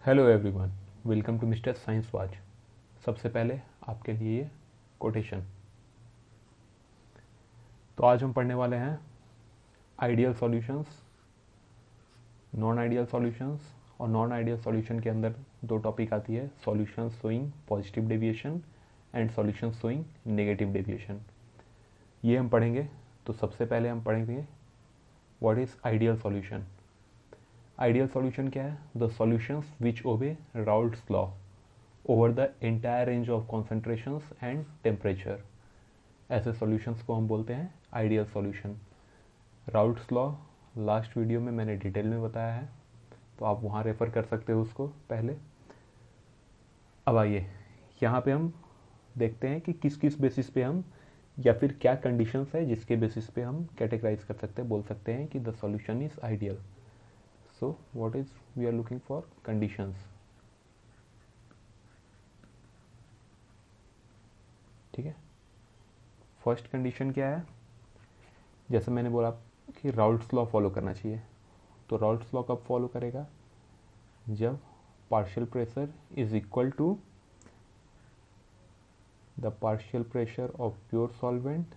Hello everyone, welcome to mister science watch. सबसे पहले आपके लिए ये कोटेशन। तो आज हम पढ़ने वाले हैं ideal solutions, non ideal solutions. और नॉन आइडियल सॉल्यूशन के अंदर दो टॉपिक आती है, solutions showing positive deviation and solutions showing negative deviation. ये हम पढ़ेंगे। तो सबसे पहले हम पढ़ेंगे what is ideal solution. Ideal solution क्या है? The solutions which obey Raoult's law over the entire range of concentrations and temperature. ऐसे सॉल्यूशंस को हम बोलते हैं ideal solution. Raoult's law last video में मैंने डिटेल में बताया है, तो आप वहाँ रेफ़र कर सकते हो उसको पहले। अब आइए यहाँ पे हम देखते हैं कि किस किस बेसिस पे हम, या फिर क्या कंडीशंस है जिसके बेसिस पे हम कैटेगराइज कर सकते हैं, बोल सकते हैं कि the solution is ideal. So what is we are looking for conditions. ठीक है, फर्स्ट कंडीशन क्या है? जैसे मैंने बोला कि राउल्ट्स लॉ फॉलो करना चाहिए। तो राउल्ट्स लॉ कब फॉलो करेगा? जब partial pressure is equal to the partial pressure of pure solvent,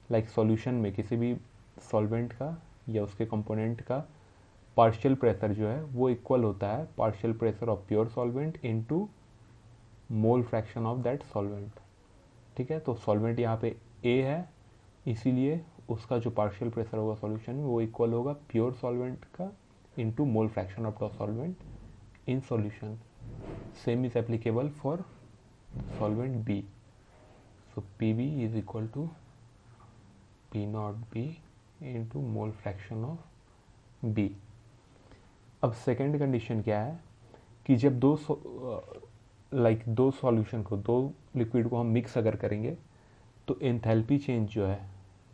like solution में किसी भी सॉल्वेंट का या उसके कंपोनेंट का पार्शियल प्रेशर जो है वो इक्वल होता है partial pressure of pure solvent into mole fraction of that solvent. ठीक है, तो सॉल्वेंट यहाँ पे ए है, इसीलिए उसका जो पार्शियल प्रेशर होगा सॉल्यूशन में वो इक्वल होगा प्योर सॉल्वेंट का into mole fraction of the solvent in solution. Same is applicable for solvent B. So P B is equal to P naught B into mole fraction of B. अब second condition क्या है कि जब दो solution को, दो liquid को हम मिक्स अगर करेंगे तो एंथैल्पी चेंज जो है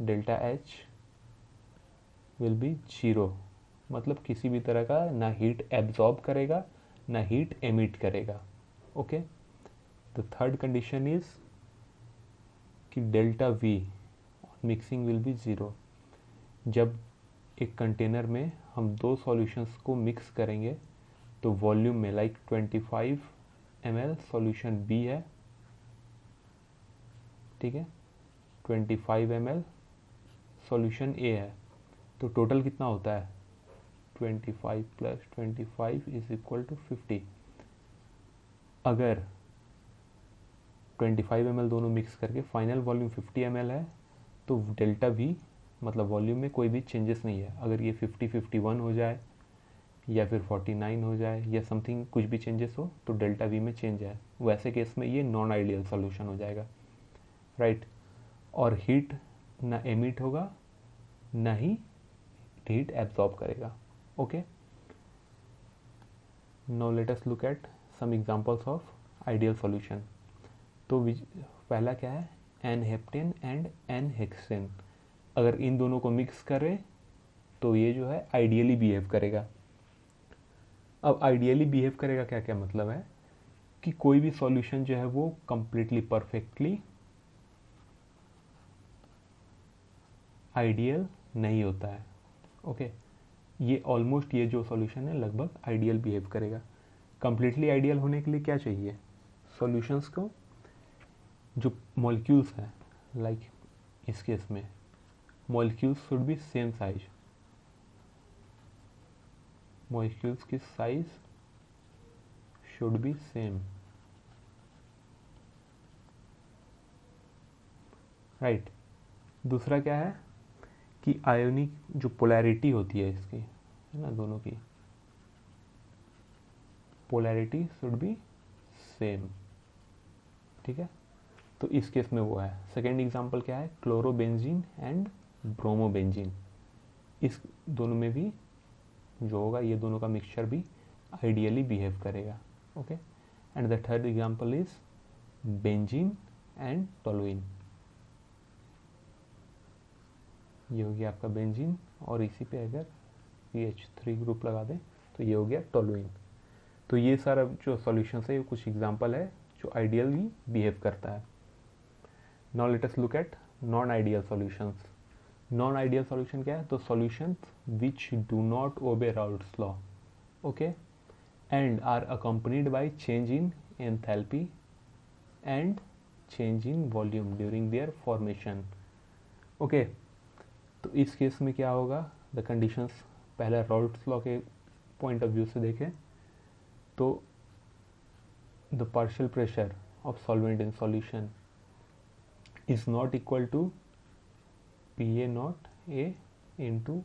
delta H will be zero. मतलब किसी भी तरह का ना हीट एब्जॉर्ब करेगा ना हीट एमिट करेगा। Okay, the third condition is कि delta V mixing will be zero. जब एक कंटेनर में हम दो सॉल्यूशंस को मिक्स करेंगे तो वॉल्यूम में, लाइक 25 ml सॉल्यूशन बी है, ठीक है, 25 ml सॉल्यूशन ए है, तो टोटल कितना होता है? 25 प्लस 25 इज इक्वल टू 50। अगर 25 ml दोनों मिक्स करके फाइनल वॉल्यूम 50 ml है तो डेल्टा वी मतलब वॉल्यूम में कोई भी चेंजेस नहीं है। अगर ये 50-51 हो जाए या फिर 49 हो जाए या समथिंग कुछ भी चेंजेस हो तो डेल्टा वी में चेंज है, वैसे केस में ये नॉन आइडियल सॉल्यूशन हो जाएगा, राइट। और हीट ना एमिट होगा ना ही हीट एब्जॉर्ब करेगा। Okay, now let us look at some examples of ideal solution. तो पहला क्या है? N heptane and N hexane. अगर इन दोनों को मिक्स करें तो ये जो है आइडियली बिहेव करेगा। अब आइडियली बिहेव करेगा क्या क्या मतलब है कि कोई भी सॉल्यूशन जो है वो कंप्लीटली परफेक्टली आइडियल नहीं होता है। ओके, ये ऑलमोस्ट, ये जो सॉल्यूशन है लगभग आइडियल बिहेव करेगा। कंप्लीटली आइडियल होने के लिए क्या चाहिए? सॉल्यूशंस को जो मॉलिक्यूल्स हैं, लाइक इस केस में molecules should be same size, molecules की size should be same, right. दूसरा क्या है कि आयोनिक जो पोलैरिटी होती है इसकी, है ना, दोनों की पोलैरिटी शुड बी सेम। ठीक है, तो इस केस में वो है। सेकेंड एग्जांपल क्या है? Chlorobenzene and bromobenzene. इस दोनों में भी जो होगा, ये दोनों का मिक्सचर भी आइडियली बिहेव करेगा। Okay, and the third example is benzene and toluene. ये हो गया आपका बेंजीन और इसी पे अगर CH3 ग्रुप लगा दें तो ये हो गया टोलुइन। तो ये सारा जो सॉल्यूशंस है ये कुछ एग्जांपल है जो आइडियली बिहेव करता है। Now let us look eight non ideal solutions. Non ideal solution क्या है? तो solutions which do not obey Raoult's law. Okay, and are accompanied by change in enthalpy and change in volume during their formation. Okay, तो इस case में क्या होगा, the conditions पहले Raoult's law के पॉइंट ऑफ व्यू से देखें तो the partial pressure of solvent in solution is not equal to P A naught A into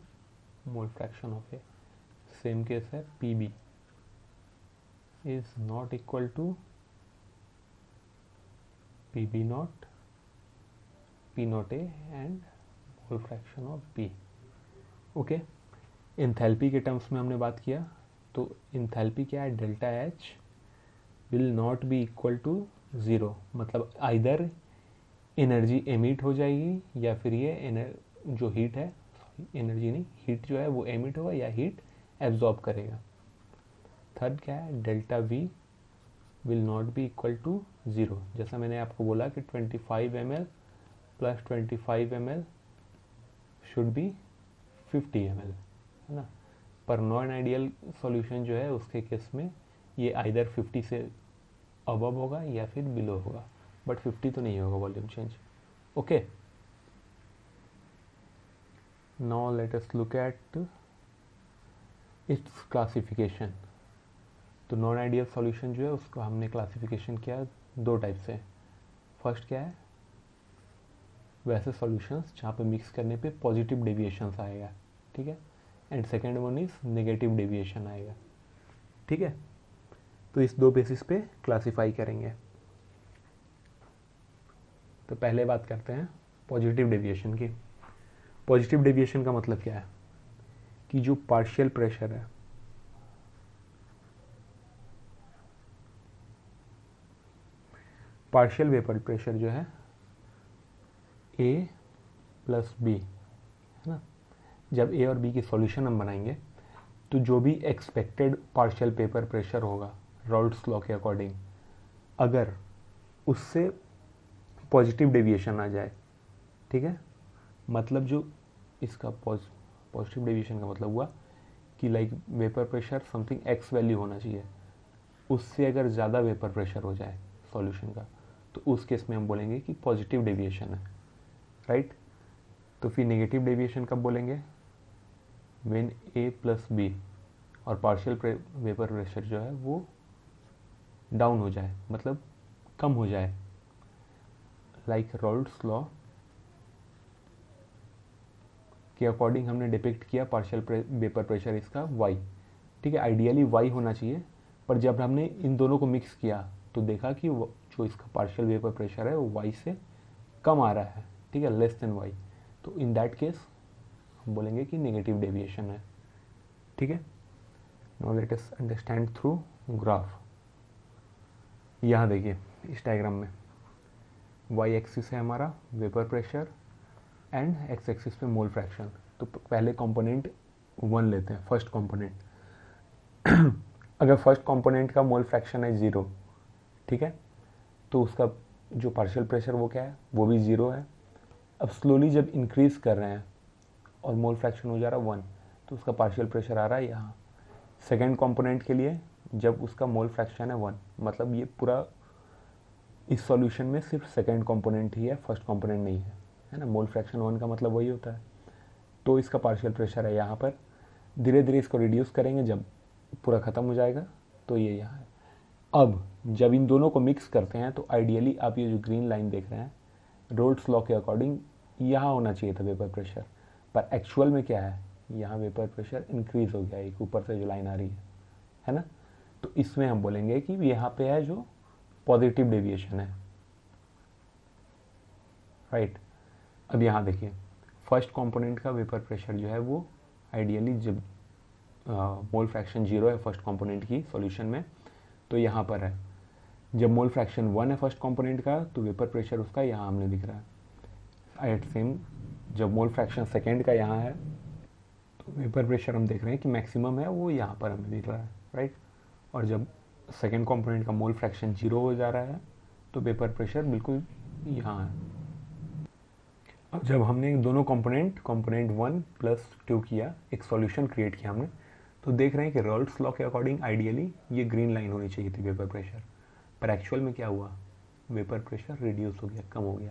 mole fraction of A. Same case है P B is not equal to PB naught P naught A and mole fraction of B. Okay, enthalpy के terms में हमने बात किया तो enthalpy क्या है, delta H will not be equal to zero, मतलब आइदर एनर्जी एमिट हो जाएगी या फिर ये जो हीट है, एनर्जी नहीं, हीट जो है वो एमिट होगा या हीट एब्जॉर्ब करेगा. थर्ड क्या है, delta V will not be equal to zero. जैसा मैंने आपको बोला कि 25 ml plus 25 ml should be 50 ml, है ना. पर नॉन आइडियल सॉल्यूशन जो है उसके केस में ये आइदर 50 से अबव होगा या फिर बिलो होगा, बट 50 तो नहीं होगा volume change. Okay, now let us look at its classification. तो नॉन आइडियल सॉल्यूशन जो है उसको हमने क्लासिफिकेशन किया दो टाइप से. फर्स्ट क्या है, वैसे सॉल्यूशंस जहाँ पे मिक्स करने पे पॉजिटिव डेविएशंस आएगा, ठीक है, and second one is negative deviation आएगा, ठीक है. तो इस दो बेसिस पे क्लासिफाई करेंगे. तो पहले बात करते हैं पॉजिटिव डेविएशन की. पॉजिटिव डेविएशन का मतलब क्या है कि जो पार्शियल प्रेशर है, पार्शियल वेपर प्रेशर जो है ए प्लस बी, है ना, जब ए और बी की सॉल्यूशन हम बनाएंगे तो जो भी एक्सपेक्टेड पार्शियल वेपर प्रेशर होगा राल्ट्स लॉ के अकॉर्डिंग, अगर उससे पॉजिटिव डेविएशन आ जाए, ठीक है, मतलब जो इसका पॉजिटिव डेविएशन का मतलब हुआ कि like vapour pressure something x value होना चाहिए, उससे अगर ज़्यादा वेपर प्रेशर हो जाए सॉल्यूशन का तो उस केस में हम बोलेंगे कि पॉजिटिव डेविएशन है, राइट. तो फिर नेगेटिव डेविएशन कब बोलेंगे, व्हेन ए प्लस बी और पार्शियल वेपर प्रेशर जो है वो डाउन हो जाए, मतलब कम हो जाए, लाइक राल्ट्स लॉ के अकॉर्डिंग हमने डिपिक्ट किया पार्शियल वेपर प्रेशर इसका y, ठीक है, आइडियली y होना चाहिए, पर जब हमने इन दोनों को मिक्स किया तो देखा कि जो इसका पार्शियल वेपर प्रेशर है वो y से कम आ रहा है, ठीक है, लेस देन y. तो इन दैट केस हम बोलेंगे कि नेगेटिव डेविएशन है, ठीक है. Now let us understand through graph. यहाँ देखिए इस डायग्राम में y एक्सिस है हमारा vapour pressure and x axis पे मोल फ्रैक्शन. तो पहले कंपोनेंट 1 लेते हैं, फर्स्ट कंपोनेंट. अगर फर्स्ट कंपोनेंट का मोल फ्रैक्शन है 0, ठीक है, तो उसका जो पार्शियल प्रेशर वो क्या है, वो भी 0 है. अब स्लोली जब इंक्रीज कर रहे हैं और मोल फ्रैक्शन हो जा रहा है 1, तो उसका पार्शियल प्रेशर आ रहा है यहाँ. सेकेंड कंपोनेंट के लिए जब उसका मोल फ्रैक्शन है 1, मतलब ये पूरा इस सॉल्यूशन में सिर्फ सेकेंड कंपोनेंट ही है, फर्स्ट कंपोनेंट नहीं है ना. मोल फ्रैक्शन 1 का मतलब वही होता है. तो इसका पार्शियल प्रेशर है यहाँ पर. धीरे धीरे इसको रिड्यूस करेंगे, जब पूरा ख़त्म हो जाएगा तो ये यहाँ है. अब जब इन दोनों को मिक्स करते हैं तो आइडियली आप ये जो ग्रीन लाइन देख रहे हैं, राल्ट्स लॉ के अकॉर्डिंग यहाँ होना चाहिए था वेपर प्रेशर, पर एक्चुअल में क्या है, यहाँ वेपर प्रेशर इंक्रीज हो गया, एक ऊपर से जो लाइन आ रही है ना. तो इसमें हम बोलेंगे कि यहाँ पे है जो पॉजिटिव डेविएशन है, राइट. अब यहाँ देखिए फर्स्ट कंपोनेंट का वेपर प्रेशर जो है वो आइडियली जब मोल फ्रैक्शन 0 है फर्स्ट कंपोनेंट की सॉल्यूशन में, तो यहाँ पर है. जब मोल फ्रैक्शन 1 है फर्स्ट कंपोनेंट का तो वेपर प्रेशर उसका यहाँ हमने दिख रहा है. एट सेम जब मोल फ्रैक्शन सेकेंड का यहाँ है तो वेपर प्रेशर हम देख रहे हैं कि मैक्सिमम है वो यहाँ पर हमें दिख रहा है, राइट. और जब सेकेंड कंपोनेंट का मोल फ्रैक्शन 0 हो जा रहा है तो वेपर प्रेशर बिल्कुल यहाँ है. अब जब हमने दोनों कंपोनेंट 1 प्लस 2 किया, एक सॉल्यूशन क्रिएट किया हमने, तो देख रहे हैं कि रॉल्स लॉ के अकॉर्डिंग आइडियली ये ग्रीन लाइन होनी चाहिए थी वेपर प्रेशर, पर एक्चुअल में क्या हुआ, वेपर प्रेशर रिड्यूस हो गया, कम हो गया।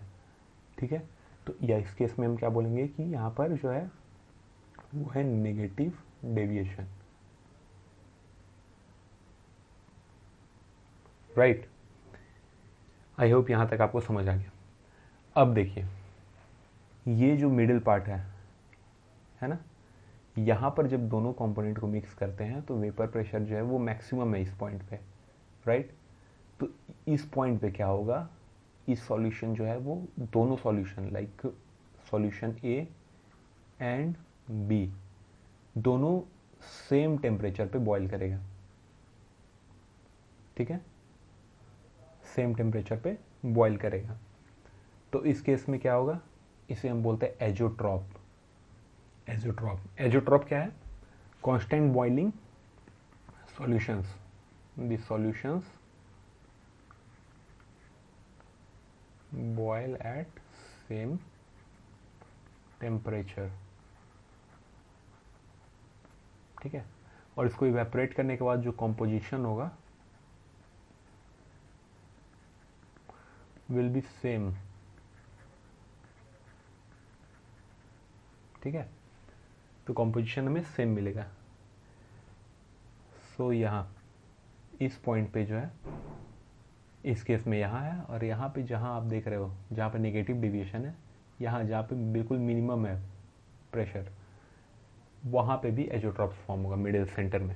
ठीक है, तो या इस केस में हम क्या बोलेंगे कि यहाँ पर जो है वो है negative deviation, right. I hope यहाँ तक आपको समझ आ गया। अब देखिए ये जो मिडिल पार्ट है ना, यहाँ पर जब दोनों कंपोनेंट को मिक्स करते हैं तो वेपर प्रेशर जो है वो मैक्सिमम है इस पॉइंट पे, राइट। तो इस पॉइंट पे क्या होगा, इस सॉल्यूशन जो है वो दोनों solution like solution A and B दोनों सेम टेम्परेचर पे बॉईल करेगा। ठीक है, सेम टेम्परेचर पे बॉईल करेगा। तो इस केस में क्या होगा, इसे हम बोलते हैं एजोट्रॉप। एजोट्रॉप क्या है, constant boiling solutions, the solutions boil at same temperature. ठीक है, और इसको इवेपोरेट करने के बाद जो कॉम्पोजिशन होगा विल बी सेम। ठीक है, तो कॉम्पोजिशन हमें सेम मिलेगा। सो यहाँ इस पॉइंट पे जो है, इस केस में यहाँ है, और यहाँ पे जहाँ आप देख रहे हो जहाँ पे नेगेटिव डेविएशन है, यहाँ जहाँ पे बिल्कुल मिनिमम है प्रेशर, वहाँ पे भी एजोट्रॉप फॉर्म होगा मिडिल सेंटर में,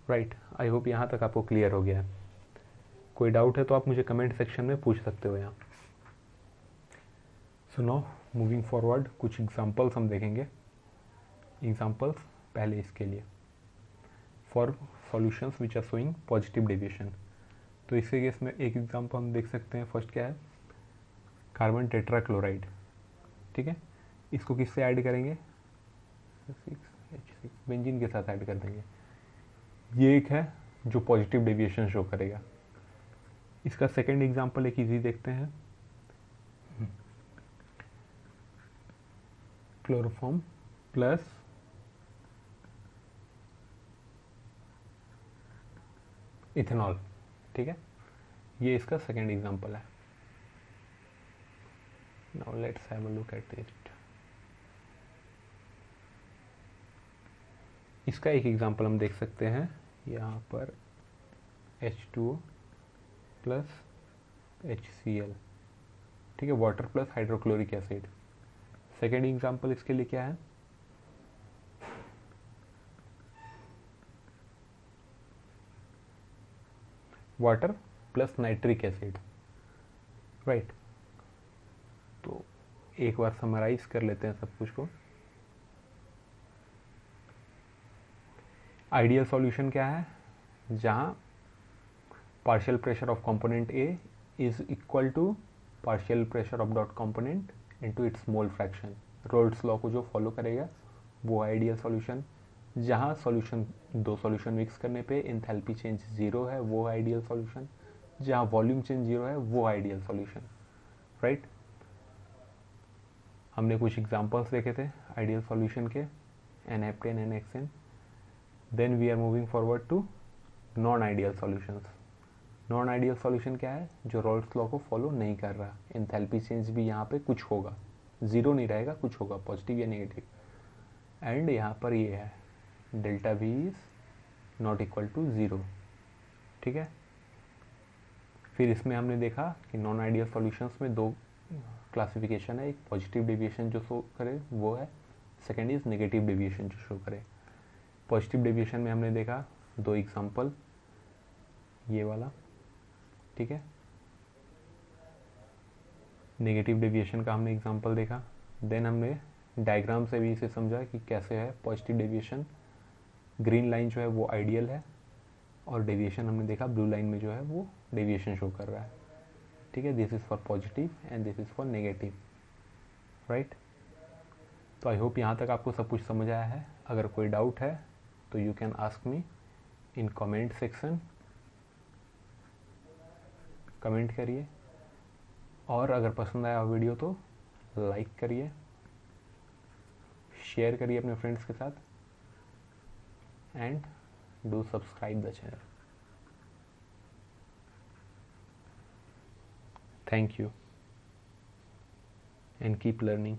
राइट। आई होप यहाँ तक आपको क्लियर हो गया है। कोई डाउट है तो आप मुझे कमेंट सेक्शन में पूछ सकते हो यहाँ। सो नाउ मूविंग फॉरवर्ड, कुछ एग्जांपल्स हम देखेंगे। एग्जांपल्स पहले इसके लिए, for solutions which are showing positive deviation. तो इसके केस में एक एग्जांपल हम देख सकते हैं। फर्स्ट क्या है, कार्बन टेट्राक्लोराइड। ठीक है, इसको किससे ऐड करेंगे, 6H6 बेंजीन के साथ ऐड कर देंगे। ये एक है जो पॉजिटिव डेविएशन शो करेगा। इसका सेकंड एग्जांपल एक इजी देखते हैं, क्लोरोफॉर्म प्लस इथेनॉल। ठीक है, ये इसका सेकंड एग्जांपल है। Now let's have a look at it. इसका एक एग्जांपल हम देख सकते हैं यहाँ पर H2O प्लस HCl। ठीक है, water plus hydrochloric acid. Second example इसके लिए क्या है, water plus nitric acid, right. तो एक बार समराइज कर लेते हैं सब कुछ को। आइडियल सॉल्यूशन क्या है, जहाँ partial pressure of component A is equal to partial pressure of dot component into its mole fraction. Raoult's law को जो फॉलो करेगा वो आइडियल सॉल्यूशन। जहाँ दो सॉल्यूशन मिक्स करने पे एंथैल्पी चेंज जीरो है वो आइडियल सॉल्यूशन। जहाँ वॉल्यूम चेंज जीरो है वो आइडियल सॉल्यूशन, राइट। हमने कुछ एग्जांपल्स देखे थे आइडियल सॉल्यूशन के, NH10 NHN। Then we are moving forward to non ideal solutions. Non ideal solution क्या है, जो रॉल्स लॉ को फॉलो नहीं कर रहा। एंथैल्पी चेंज भी यहाँ पे कुछ होगा, जीरो नहीं रहेगा, कुछ होगा पॉजिटिव या नेगेटिव। एंड यहाँ पर ये है delta V is not equal to zero. ठीक है, फिर इसमें हमने देखा कि नॉन आइडियल सॉल्यूशंस में दो क्लासिफिकेशन है, एक पॉजिटिव डेविएशन जो शो करे वो है, सेकेंड इज नेगेटिव डेविएशन जो शो करे। पॉजिटिव डेविएशन में हमने देखा दो एग्जांपल, ये वाला, ठीक है। नेगेटिव डेविएशन का हमने एग्जांपल देखा। देन हमने डायग्राम से भी इसे समझा कि कैसे है पॉजिटिव डेविएशन। ग्रीन लाइन जो है वो आइडियल है, और डेविएशन हमने देखा ब्लू लाइन में जो है वो डेविएशन शो कर रहा है। ठीक है, this is for positive and this is for negative, right. तो आई होप यहाँ तक आपको सब कुछ समझ आया है। अगर कोई डाउट है तो you can ask me in comment section, comment करिए। और अगर पसंद आया वीडियो तो लाइक करिए, शेयर करिए अपने फ्रेंड्स के साथ। and do subscribe the channel. Thank you and keep learning.